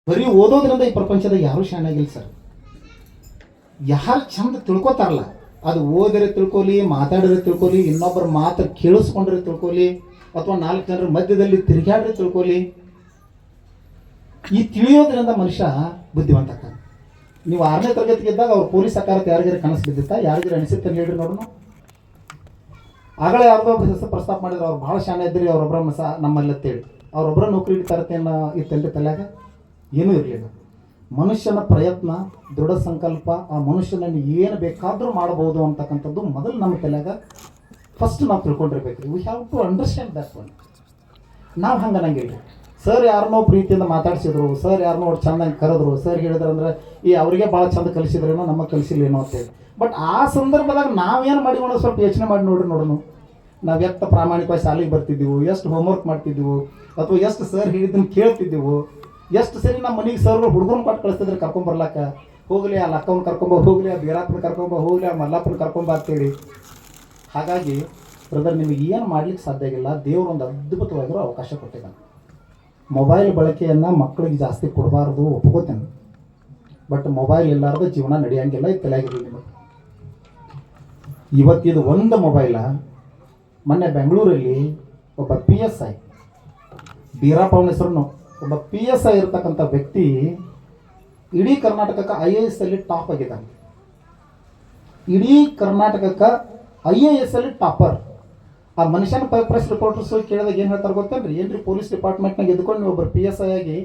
ಬರೀ ಓದೋದ್ರಿಂದ ಈ ಪ್ರಪಂಚದಾಗ ಯಾರೂ ಶಾಣಾಗಿಲ್ಲ ಸರ್. ಯಾರು ಚಂದ ತಿಳ್ಕೊತಾರಲ್ಲ, ಅದು ಓದಿದ್ರೆ ತಿಳ್ಕೊಲಿ, ಮಾತಾಡಿದ್ರೆ ತಿಳ್ಕೊಲಿ, ಇನ್ನೊಬ್ಬರ ಮಾತು ಕೇಳಿಸ್ಕೊಂಡ್ರೆ ತಿಳ್ಕೊಲಿ, ಅಥವಾ 4 ಜನರ ಮಧ್ಯದಲ್ಲಿ ತಿರುಗಾಡ್ರೆ ತಿಳ್ಕೊಲಿ, ಈ ತಿಳಿಯೋದ್ರಿಂದ ಮನುಷ್ಯ ಬುದ್ಧಿವಂತ ಆಗ್ತಾನೆ. ನೀವು 6ನೇ ತರಗತಿಗಿದ್ದಾಗ ಅವ್ರು ಪೊಲೀಸ್ ಅಕಾರಕ್ಕೆ ಯಾರಿಗಾರ ಕನಸು ಬಿದ್ದಿತ್ತಾ? ಯಾರಿಗಾರ ಅನಿಸುತ್ತೆ ಹೇಳ್ರಿ ನೋಡೋಣ. ಆಗಲೇ ಯಾರ್ದೋ ಒಬ್ಬರು ಹೆಸರು ಪ್ರಸ್ತಾಪ ಮಾಡಿದ್ರು, ಅವ್ರು ಭಾಳ ಶಾಣೆ ಇದ್ರಿ, ಅವ್ರೊಬ್ಬರ ನಮ್ಮಲ್ಲಿ ಅಂತೇಳಿ. ಅವ್ರೊಬ್ಬರ ನೌಕರಿ ಹಿಡಿತಾರತ್ತೇನು ಇತ್ತಲ್ರಿ ತಲೆಯಾಗ? ಏನೂ ಇರಲಿಲ್ಲ. ಮನುಷ್ಯನ ಪ್ರಯತ್ನ, ದೃಢ ಸಂಕಲ್ಪ, ಆ ಮನುಷ್ಯನನ್ನು ಏನು ಬೇಕಾದರೂ ಮಾಡಬಹುದು ಅಂತಕ್ಕಂಥದ್ದು ಮೊದಲು ನಮ್ಮ ತಲೆಯಾಗ ಫಸ್ಟ್ ನಾವು ತಿಳ್ಕೊಂಡಿರ್ಬೇಕು. We have to understand that one. ನಾವು ಹಂಗೆ ಅನ್ನಂಗಿಲ್ಲ. ಸರ್ ಯಾರನ್ನೋ ಪ್ರೀತಿಯಿಂದ ಮಾತಾಡ್ಸಿದ್ರು, ಸರ್ ಯಾರನ್ನೋ ಅವ್ರು ಚೆಂದಂಗೆ ಕರೆದ್ರು, ಸರ್ ಹೇಳಿದ್ರು ಅಂದ್ರೆ ಅವರಿಗೆ ಭಾಳ ಚಂದ ಕಲಿಸಿದ್ರೇನೋ, ನಮಗೆ ಕಲಿಸಿಲ್ಲೇನೋ ಅಂತೇಳಿ. ಬಟ್ ಆ ಸಂದರ್ಭದಾಗ ನಾವೇನು ಮಾಡಿ ಮಾಡೋದು ಸ್ವಲ್ಪ ಯೋಚನೆ ಮಾಡಿ ನೋಡೋಣ. ನಾವು ಎಷ್ಟು ಪ್ರಾಮಾಣಿಕವಾಗಿ ಶಾಲೆಗೆ ಬರ್ತಿದ್ದೀವಿ, ಎಷ್ಟು ಹೋಮ್ವರ್ಕ್ ಮಾಡ್ತಿದ್ದೀವಿ, ಅಥವಾ ಎಷ್ಟು ಸರ್ ಹೇಳಿದ್ದನ್ನು ಕೇಳ್ತಿದ್ದೀವಿ, ಎಷ್ಟು ಸರಿ ನಮ್ಮ ಮನೆಗೆ ಸರ್ಗಳು ಹುಡುಗರನ್ನ ಕೊಟ್ಟು ಕಳಿಸ್ತಿದ್ರೆ ಕರ್ಕೊಂಬರ್ಲಾಕ, ಹೋಗಲಿ ಆ ಲಕ್ಕವನ್ನ ಕರ್ಕೊಂಬ, ಹೋಗಲಿ ಆ ಬೀರಾಪನ ಕರ್ಕೊಂಬ, ಹೋಗಲಿ ಆ ಮಲ್ಲಪ್ಪನ ಕರ್ಕೊಂಬ ಅಂತೇಳಿ. ಹಾಗಾಗಿ ಬ್ರದರ್, ನಿಮಗೆ ಏನು ಮಾಡ್ಲಿಕ್ಕೆ ಸಾಧ್ಯ ಆಗಿಲ್ಲ. ದೇವರೊಂದು ಅದ್ಭುತವಾಗಿರೋ ಅವಕಾಶ ಕೊಟ್ಟಿದ್ದಾನೆ. ಮೊಬೈಲ್ ಬಳಕೆಯನ್ನು ಮಕ್ಕಳಿಗೆ ಜಾಸ್ತಿ ಕೊಡಬಾರ್ದು, ಒಪ್ಕೋತೇನೆ. ಬಟ್ ಮೊಬೈಲ್ ಇಲ್ಲಾರ್ದ ಜೀವನ ನಡೆಯಂಗಿಲ್ಲ. ಇದು ತಲೆಯಾಗಿರಲಿ ನಿಮಗೆ. ಇವತ್ತಿದು ಒಂದು ಮೊಬೈಲ. ಮೊನ್ನೆ ಬೆಂಗಳೂರಲ್ಲಿ ಒಬ್ಬ PSI, ಬೀರಪ್ಪ ಅವನ ಹೆಸರು, ಒಬ್ಬ PSI ಇರತಕ್ಕಂಥ ವ್ಯಕ್ತಿ ಇಡೀ ಕರ್ನಾಟಕಕ್ಕೆ IAS ಅಲ್ಲಿ ಟಾಪ್ ಆಗಿದ್ದಾನೆ. ಇಡೀ ಕರ್ನಾಟಕಕ್ಕೆ IAS ಅಲ್ಲಿ ಟಾಪರ್. ಆ ಮನುಷ್ಯನ ಪ್ರೆಸ್ ರಿಪೋರ್ಟರ್ಸ್ ಕೇಳಿದಾಗ ಏನು ಹೇಳ್ತಾರೆ ಗೊತ್ತೇನ್ರಿ? ಏನ್ರಿ ಪೊಲೀಸ್ ಡಿಪಾರ್ಟ್ಮೆಂಟ್ನಾಗ ಎದ್ಕೊಂಡು ನೀವು ಒಬ್ಬರು PSI ಆಗಿ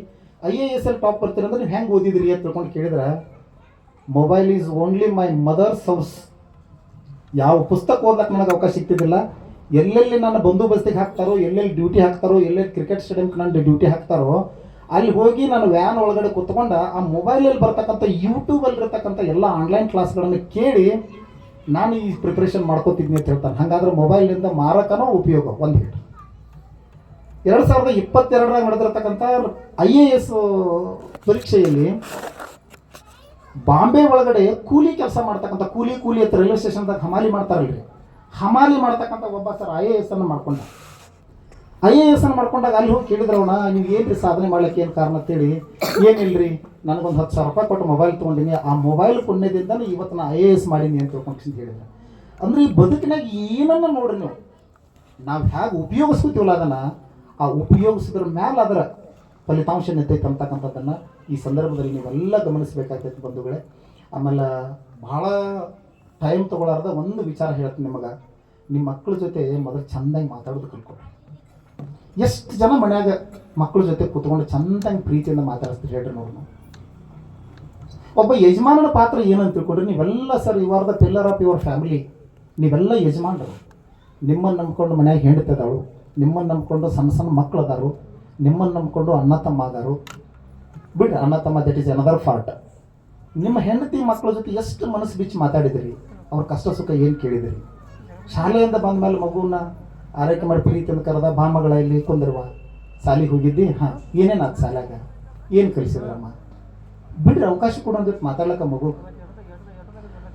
IAS ಅಲ್ಲಿ ಟಾಪ್ ಬರ್ತೀರಿ ಅಂದ್ರೆ ನೀವು ಹೆಂಗೆ ಓದಿದ್ರಿ ಅಂತ ತಿಳ್ಕೊಂಡು ಕೇಳಿದ್ರೆ, mobile is only my mother's house. ಯಾವ ಪುಸ್ತಕ ಓದ್ಲಕ್ಕೆ ನನಗೆ ಅವಕಾಶ ಸಿಗ್ತಿದ್ದಿಲ್ಲ. ಎಲ್ಲೆಲ್ಲಿ ನನ್ನ ಬಂದೋಬಸ್ತಿಗೆ ಹಾಕ್ತಾರೋ, ಎಲ್ಲೆಲ್ಲಿ ಡ್ಯೂಟಿ ಹಾಕ್ತಾರೋ, ಎಲ್ಲೆಲ್ಲಿ ಕ್ರಿಕೆಟ್ ಸ್ಟೇಡಿಯಮ್ಗೆ ನನ್ನ ಡ್ಯೂಟಿ ಹಾಕ್ತಾರೋ, ಅಲ್ಲಿ ಹೋಗಿ ನಾನು ವ್ಯಾನ್ ಒಳಗಡೆ ಕೂತ್ಕೊಂಡ ಆ ಮೊಬೈಲಲ್ಲಿ ಬರ್ತಕ್ಕಂಥ ಯೂಟ್ಯೂಬಲ್ಲಿರ್ತಕ್ಕಂಥ ಎಲ್ಲ ಆನ್ಲೈನ್ ಕ್ಲಾಸ್ಗಳನ್ನು ಕೇಳಿ ನಾನು ಈ ಪ್ರಿಪ್ರೇಷನ್ ಮಾಡ್ಕೋತಿದ್ನಿ ಅಂತ ಹೇಳ್ತಾನೆ. ಹಾಗಾದ್ರೆ ಮೊಬೈಲ್ನಿಂದ ಮಾರಕನೋ ಉಪಯೋಗ? ಒಂದು ಹಿಟ್ಟು. 2022 ನಡೆದಿರ್ತಕ್ಕಂಥ IAS ಪರೀಕ್ಷೆಯಲ್ಲಿ ಬಾಂಬೆ ಒಳಗಡೆ ಕೂಲಿ ಕೆಲಸ ಮಾಡ್ತಕ್ಕಂಥ ಕೂಲಿ ಅಂತ ರೈಲ್ವೆ ಸ್ಟೇಷನ್ದಾಗ ಹಮಾಲಿ ಮಾಡ್ತಾರಲ್ರಿ, ಹಮಾಲಿ ಮಾಡ್ತಕ್ಕಂಥ ಒಬ್ಬ ಸರ್ IAS ಅನ್ನು ಮಾಡ್ಕೊಂಡ. IAS ಅನ್ನು ಮಾಡ್ಕೊಂಡಾಗ ಅಲ್ಲಿ ಹೋಗಿ ಕೇಳಿದ್ರವಣ, ನೀವು ಏನು ರೀ ಸಾಧನೆ ಮಾಡ್ಲಿಕ್ಕೆ ಏನು ಕಾರಣ ಅಂತೇಳಿ. ಏನಿಲ್ಲರಿ, ನನಗೊಂದು 10,000 ರೂಪಾಯಿ ಕೊಟ್ಟು ಮೊಬೈಲ್ ತೊಗೊಂಡಿನಿ, ಆ ಮೊಬೈಲ್ ಪುಣ್ಯದಿಂದ ಇವತ್ತು ನಾನು IAS ಮಾಡೀನಿ ಅಂತ ತಿಳ್ಕೊಂಡು ಹೇಳಿದ್ರೆ. ಅಂದ್ರೆ ಈ ಬದುಕಿನಾಗ ಏನನ್ನ ನೋಡ್ರಿ ನಾವು ಹೇಗೆ ಉಪಯೋಗಿಸ್ಕೊತೀವಲ್ಲ ಅದನ್ನು, ಆ ಉಪಯೋಗಿಸಿದ್ರ ಮೇಲೆ ಅದರ ಫಲಿತಾಂಶ ನಿಂತೈತೆ ಅಂತಕ್ಕಂಥದ್ದನ್ನು ಈ ಸಂದರ್ಭದಲ್ಲಿ ನೀವೆಲ್ಲ ಗಮನಿಸಬೇಕಾಗ್ತೈತೆ ಬಂಧುಗಳೇ. ಆಮೇಲೆ ಭಾಳ ಟೈಮ್ ತೊಗೊಳಾರ್ದ ಒಂದು ವಿಚಾರ ಹೇಳ್ತೀನಿ ನಿಮಗೆ. ನಿಮ್ಮ ಮಕ್ಕಳ ಜೊತೆ ಮೊದಲು ಚೆಂದಾಗಿ ಮಾತಾಡೋದು ಕಲ್ತ್ಕೊಳ್ರಿ. ಎಷ್ಟು ಜನ ಮನ್ಯಾಗ ಮಕ್ಕಳ ಜೊತೆ ಕೂತ್ಕೊಂಡು ಚೆಂದಾಗಿ ಪ್ರೀತಿಯಿಂದ ಮಾತಾಡಿಸ್ತೀರಿ ಹೇಳ್ರಿ ನೋಡೋಣ. ಒಬ್ಬ ಯಜಮಾನನ ಪಾತ್ರ ಏನಂತ ತಿಳ್ಕೊಂಡ್ರಿ ನೀವೆಲ್ಲ sir, you are the pillar of your family. ನೀವೆಲ್ಲ ಯಜಮಾನರು. ನಿಮ್ಮನ್ನು ನಂಬ್ಕೊಂಡು ಮನ್ಯಾಗ ಹೆಂಡ್ತಿದಾಳು, ನಿಮ್ಮನ್ನು ನಂಬ್ಕೊಂಡು ಸಣ್ಣ ಸಣ್ಣ ಮಕ್ಕಳು ಅದಾರು, ನಿಮ್ಮನ್ನು ನಂಬ್ಕೊಂಡು ಅಣ್ಣ ತಮ್ಮ ಅದಾರು. ಬಿಡ್ರಿ, ಅಣ್ಣ ತಮ್ಮ ದಟ್ ಈಸ್ ಅನದರ್ ಪಾರ್ಟ್. ನಿಮ್ಮ ಹೆಂಡತಿ ಮಕ್ಕಳ ಜೊತೆ ಎಷ್ಟು ಮನಸ್ಸು ಬಿಚ್ಚಿ ಮಾತಾಡಿದಿರಿ, ಅವ್ರ ಕಷ್ಟ ಸುಖ ಏನು ಕೇಳಿದಿರಿ. ಶಾಲೆಯಿಂದ ಬಂದ ಮೇಲೆ ಮಗುವನ್ನ ಆರೈಕೆ ಮಾಡಿ ಪ್ರೀತಿಯಿಂದ ಕರೆದ, ಬಾ ಮಗಳ ಇಲ್ಲಿ ಕುಂದಿರುವ, ಶಾಲೆಗೆ ಹೋಗಿದ್ದಿ, ಹಾಂ ಏನೇನು ಅದು ಶಾಲ್ಯಾಗ ಏನು ಕಲಿಸಿದ್ರಮ್ಮ, ಬಿಡ್ರಿ ಅವಕಾಶ ಕೊಡೋದಿಟ್ಟು ಮಾತಾಡ್ಲಕ್ಕ ಮಗು.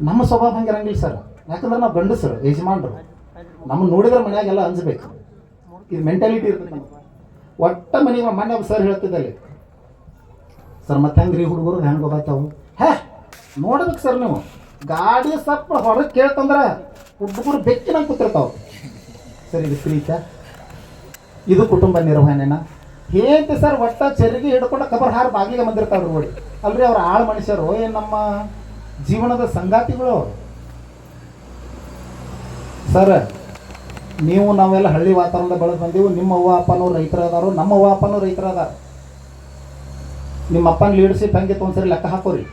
ನಮ್ಮ ಸ್ವಭಾವ ಹಂಗೆ ಇರಂಗಿಲ್ಲ ಸರ್. ಯಾಕಂದ್ರೆ ನಾವು ಗಂಡಸರು, ಯಜಮಾನ್ರು, ನಮ್ಮನ್ನು ನೋಡಿದ್ರೆ ಮನೆಯಾಗೆಲ್ಲ ಅನ್ಸ್ಬೇಕು. ಇದು ಮೆಂಟಾಲಿಟಿ ಇರ್ತದೆ ನಮಗೆ. ಒಟ್ಟ ಮನೆಗೆ ಮೊನ್ನೆ ಒಬ್ಬ ಸರ್ ಹೇಳ್ತಿದ್ದಲ್ಲಿ, ಸರ್ ಮತ್ತೆ ಹೆಂಗ್ರಿ ಹುಡುಗರು ಹೆಂಗೆ ಗೊತ್ತಾಯ್ತಾವು? ನೋಡ್ಬೇಕು ಸರ್, ನೀವು ಗಾಡಿ ಸಪ್ಪ ಹೊರಗೆ ಕೇಳ್ತಂದ್ರೆ ಹುಡುಗರು ಬೆಕ್ಕಿನಂಗೆ ಕೂತಿರ್ತಾವೆ. ಸರ್ ಇದು ಪ್ರೀತ, ಇದು ಕುಟುಂಬ ನಿರ್ವಹಣೆನ ಹೇಂತಿ ಸರ್? ಒಟ್ಟ ಚೆರಿಗೆ ಹಿಡ್ಕೊಂಡು ಕಬರ್ ಹಾರು ಬಾಗಿಲಿಗೆ ಬಂದಿರ್ತಾವ್ರಿ ನೋಡಿ. ಅಲ್ರಿ ಅವ್ರ ಆಳು ಮನುಷ್ಯರು, ಏನು ನಮ್ಮ ಜೀವನದ ಸಂಗಾತಿಗಳು ಅವರು. ಸರ್ ನೀವು ನಾವೆಲ್ಲ ಹಳ್ಳಿ ವಾತಾವರಣದ ಬೆಳೆದು ಬಂದೀವಿ. ನಿಮ್ಮ ಅವ್ವ ಅಪ್ಪನೂ ರೈತರ ಅದಾರು, ನಮ್ಮ ಅವ್ವ ಅಪ್ಪನೂ ರೈತರ ಅದಾರ. ನಿಮ್ಮ ಅಪ್ಪನ ಲೀಡರ್ಶಿಪ್ ಹೆಂಗಿತ್ತು ಒಂದ್ಸರಿ ಲೆಕ್ಕ ಹಾಕೋರಿ.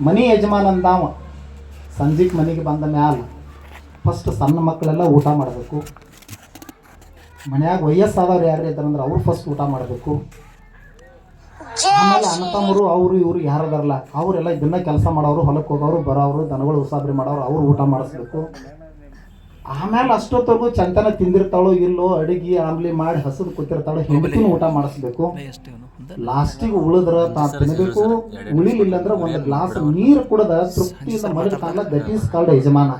ಮನೆ ಯಜಮಾನ ಅಂದಾವ ಸಂಜೆಗೆ ಮನೆಗೆ ಬಂದ ಮ್ಯಾಲ ಫಸ್ಟ್ ಸಣ್ಣ ಮಕ್ಕಳೆಲ್ಲ ಊಟ ಮಾಡಬೇಕು. ಮನ್ಯಾಗ ವಯಸ್ಸಾದವ್ರು ಯಾರು ಇದ್ದಾರಂದ್ರೆ ಅವ್ರು ಫಸ್ಟ್ ಊಟ ಮಾಡಬೇಕು. ಆಮೇಲೆ ಅಣ್ಣ ತಮ್ಮರು ಅವರು ಇವರು ಯಾರದಾರಲ್ಲ ಅವರೆಲ್ಲ ಇದನ್ನ ಕೆಲಸ ಮಾಡೋರು, ಹೊಲಕ್ಕೆ ಹೋಗೋರು, ಬರೋರು, ದನಗಳು ಉಸಾಬರಿ ಮಾಡೋರು, ಅವ್ರು ಊಟ ಮಾಡಿಸ್ಬೇಕು. ಆಮೇಲೆ ಅಷ್ಟೊತ್ತವರೆಗೂ ಚಂತನ ತಿಂದಿರ್ತಾಳೋ ಇಲ್ಲೋ, ಅಡಿಗೆ ಆಮ್ಲಿ ಮಾಡಿ ಹಸಿದು ಕೂತಿರ್ತಾಳೋ, ಹೆಂಡತಿನೂ ಊಟ ಮಾಡಿಸ್ಬೇಕು. ಲಾಸ್ಟಿಗೆ ಉಳಿದ್ರ ತಾ ತಿನ್ನಬೇಕು. ಉಳಿಲಿಲ್ಲ ಅಂದ್ರೆ ಒಂದು ಗ್ಲಾಸ್ ನೀರು ಕುಡದ ತೃಪ್ತಿಯಿಂದ ಮಲಗ್ತಾನಲ್ಲ, ದಟ್ ಈಸ್ ಕಾಲ್ಡ್ ಯಜಮಾನ.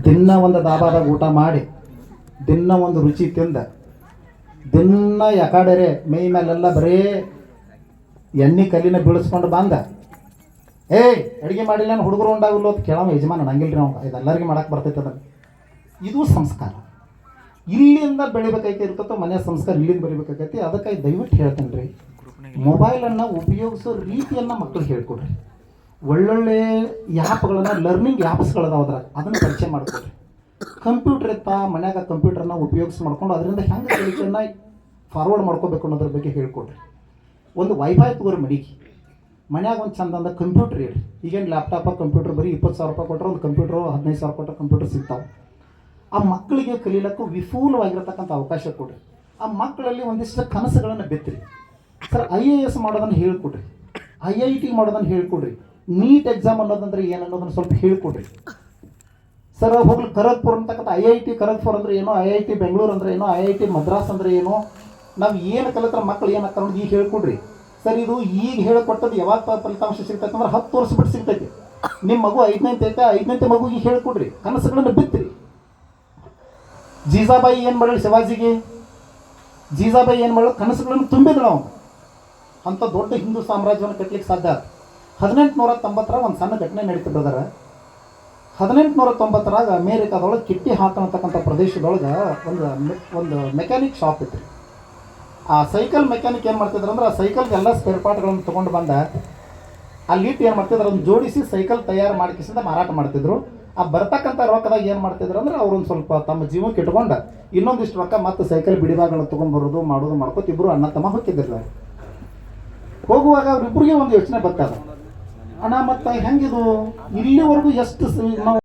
ದಿನ ಒಂದು ದಾಬಾದಾಗ ಊಟ ಮಾಡಿ, ದಿನ ಒಂದು ರುಚಿ ತಿಂದ, ದಿನ ಯಾಕಾಡೆರೆ ಮೈ ಮೇಲೆಲ್ಲ ಬರೀ ಎಣ್ಣೆ ಕಲ್ಲಿನ ಬೀಳಿಸ್ಕೊಂಡು ಬಂದ ಏಯ್ ಅಡುಗೆ ಮಾಡಿಲ್ಲ ನಾನು ಹುಡುಗರು ಉಂಡಾಗಿಲ್ಲ ಅಂತ ಕೇಳೋ ಯಜಮಾನ ನಂಗಿಲ್ರಿ ನಾವು ಇದೆಲ್ಲರಿಗೆ ಮಾಡಕ್ಕೆ ಬರ್ತೈತೆ ಅದನ್ನು. ಇದು ಸಂಸ್ಕಾರ ಇಲ್ಲಿಂದ ಬೆಳಿಬೇಕಾಯ್ತು ಇರ್ತೈತೋ ಮನೆಯ ಸಂಸ್ಕಾರ ಇಲ್ಲಿಂದ ಬೆಳಿಬೇಕಾಗೈತಿ. ಅದಕ್ಕಾಗಿ ದಯವಿಟ್ಟು ಹೇಳ್ತೇನೆ ರೀ, ಮೊಬೈಲನ್ನು ಉಪಯೋಗಿಸೋ ರೀತಿಯನ್ನು ಮಕ್ಕಳಿಗೆ ಹೇಳ್ಕೊಡ್ರಿ. ಒಳ್ಳೊಳ್ಳೆ ಆ್ಯಪ್ಗಳನ್ನು ಲರ್ನಿಂಗ್ ಆ್ಯಪ್ಸ್ಗಳದಾವ ಅದನ್ನು ಪರಿಚಯ ಮಾಡಿಕೊಡ್ರಿ. ಕಂಪ್ಯೂಟರ್ ಇತ್ತ ಮನ್ಯಾಗ ಕಂಪ್ಯೂಟರ್ನ ಉಪಯೋಗಿಸಿ ಮಾಡ್ಕೊಂಡು ಅದರಿಂದ ಹೆಂಗೆ ಕಲಿಕೆಯನ್ನು ಫಾರ್ವರ್ಡ್ ಮಾಡ್ಕೋಬೇಕು ಅನ್ನೋದ್ರ ಬಗ್ಗೆ ಹೇಳ್ಕೊಡ್ರಿ. ಒಂದು ವೈಫೈ ತಗೋರಿ ಮಡಿಗೆ ಮನ್ಯಾಗ ಒಂದು ಚಂದ ಕಂಪ್ಯೂಟರ್ ಇಡ್ರಿ. ಈಗೇನು ಲ್ಯಾಪ್ಟಾಪ ಕಂಪ್ಯೂಟರ್ ಬರೀ 20,000 ರೂಪಾಯಿ ಕೊಟ್ಟರೆ ಒಂದು ಕಂಪ್ಯೂಟ್ರು 15,000 ಕೊಟ್ಟರೆ ಕಂಪ್ಯೂಟರ್ ಸಿಗ್ತಾವೆ. ಆ ಮಕ್ಕಳಿಗೆ ಕಲೀಲಕ್ಕೂ ವಿಪುಲವಾಗಿರತಕ್ಕಂಥ ಅವಕಾಶ ಕೊಡ್ರಿ. ಆ ಮಕ್ಕಳಲ್ಲಿ ಒಂದಿಷ್ಟು ಕನಸುಗಳನ್ನು ಬಿತ್ತಿರಿ. ಸರ್ IAS ಮಾಡೋದನ್ನು ಹೇಳ್ಕೊಡ್ರಿ, IIT ಮಾಡೋದನ್ನು ಹೇಳ್ಕೊಡ್ರಿ, ನೀಟ್ ಎಕ್ಸಾಮ್ ಅನ್ನೋದಂದ್ರೆ ಏನು ಅನ್ನೋದನ್ನು ಸ್ವಲ್ಪ ಹೇಳ್ಕೊಡ್ರಿ. ಸರ್ ಹೋಗ್ಲಿ ಖರಗ್ಪುರ್ ಅಂತಕ್ಕಂಥ IIT ಖರಗ್ಪುರ್ ಅಂದ್ರೆ ಏನೋ, IIT ಬೆಂಗಳೂರು ಅಂದ್ರೆ ಏನೋ, IIT ಮದ್ರಾಸ್ ಅಂದ್ರೆ ಏನೋ, ನಾವು ಏನು ಕಲಿತ್ರ ಮಕ್ಕಳು ಏನು ಹಾಕ್ತಾರೆ ಈಗ ಹೇಳ್ಕೊಡ್ರಿ. ಸರ್ ಇದು ಈಗ ಹೇಳಿಕೊಟ್ಟದ್ದು ಯಾವಾಗ ಫಲಿತಾಂಶ ಸಿಗ್ತೈತೆ ಅಂದ್ರೆ 10 ವರ್ಷ ಬಿಟ್ಟು ಸಿಗ್ತೈತಿ. ನಿಮ್ಮ ಮಗು 5ನೇಂತ ಐತೆ, 5ನೇಂತ ಮಗುಗೆ ಹೇಳ್ಕೊಡ್ರಿ, ಕನಸುಗಳನ್ನು ಬಿತ್ತಿರಿ. ಜೀಜಾಬಾಯಿ ಏನು ಮಾಡಲಿ ಶಿವಾಜಿಗೆ, ಜೀಜಾಬಾಯಿ ಏನು ಮಾಡಲು ಕನಸುಗಳನ್ನು ತುಂಬಿದ್ರು ಅವನು. ಅಂಥ ದೊಡ್ಡ ಹಿಂದೂ ಸಾಮ್ರಾಜ್ಯವನ್ನು ಕಟ್ಟಲಿಕ್ಕೆ ಸಾಧ್ಯ. 1890 ಒಂದು ಸಣ್ಣ ಘಟನೆ ನಡೀತು ಬ್ರದರ. 1890 ಅಮೇರಿಕಾದೊಳಗೆ ಕಿಟ್ಟಿ ಹಾಕತಕ್ಕಂಥ ಪ್ರದೇಶದೊಳಗೆ ಒಂದು ಮೆಕ್ಯಾನಿಕ್ ಶಾಪ್ ಇತ್ತು. ಆ ಸೈಕಲ್ ಮೆಕ್ಯಾನಿಕ್ ಏನು ಮಾಡ್ತಿದ್ರು ಅಂದ್ರೆ ಆ ಸೈಕಲ್ಗೆ ಎಲ್ಲ ಸ್ಪೇರ್ ಪಾರ್ಟ್ಗಳನ್ನು ತೊಗೊಂಡು ಬಂದ ಅಲ್ಲಿಟ್ಟು ಏನು ಮಾಡ್ತಿದ್ರು, ಅದನ್ನು ಜೋಡಿಸಿ ಸೈಕಲ್ ತಯಾರು ಮಾಡಿಕಿಸಿಂದ ಮಾರಾಟ ಮಾಡ್ತಿದ್ರು. ಆ ಬರ್ತಕ್ಕಂಥ ರೊಕ್ಕದಾಗ ಏನು ಮಾಡ್ತಿದ್ರು ಅಂದ್ರೆ ಅವ್ರೊಂದು ಸ್ವಲ್ಪ ತಮ್ಮ ಜೀವಕ್ಕೆ ಇಟ್ಕೊಂಡು ಇನ್ನೊಂದಿಷ್ಟು ರೊಕ್ಕ ಮತ್ತು ಸೈಕಲ್ ಬಿಡಿಭಾಗಗಳನ್ನು ತೊಗೊಂಡ್ಬರೋದು ಮಾಡೋದು ಮಾಡ್ಕೊತ ಇಬ್ಬರು ಅಣ್ಣ ತಮ್ಮ ಹೋಗ್ತಿದ್ದಿಲ್ಲ. ಹೋಗುವಾಗ ಅವ್ರಿಬ್ಬರಿಗೆ ಒಂದು ಯೋಚನೆ ಬರ್ತದ, ಅಣ್ಣ ಮತ್ತು ಹೆಂಗಿದು ಇಲ್ಲಿವರೆಗೂ ಎಷ್ಟು ನಾವು